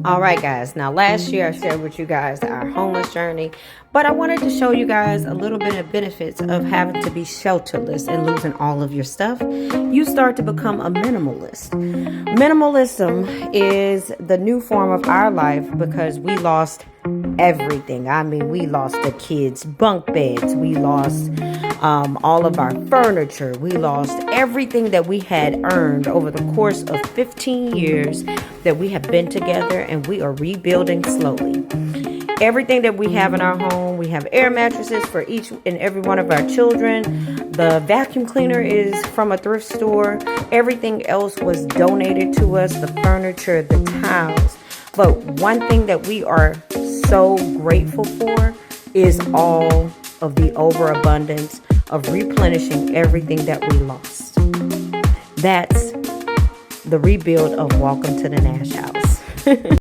All right, guys. Now, last year I shared with you guys our homeless journey, but I wanted to show you guys a little bit of benefits of having to be shelterless and losing all of your stuff. You start to become a minimalist. Minimalism is the new form of our life because we lost everything. I mean, we lost the kids' bunk beds. We lost all of our furniture. We lost everything that we had earned over the course of 15 years that we have been together, and we are rebuilding slowly. Everything that we have in our home, we have air mattresses for each and every one of our children. The vacuum cleaner is from a thrift store. Everything else was donated to us, the furniture, the tiles. But one thing that we are so grateful for is all of the overabundance of replenishing everything that we lost. That's the rebuild of Welcome to the Nash House.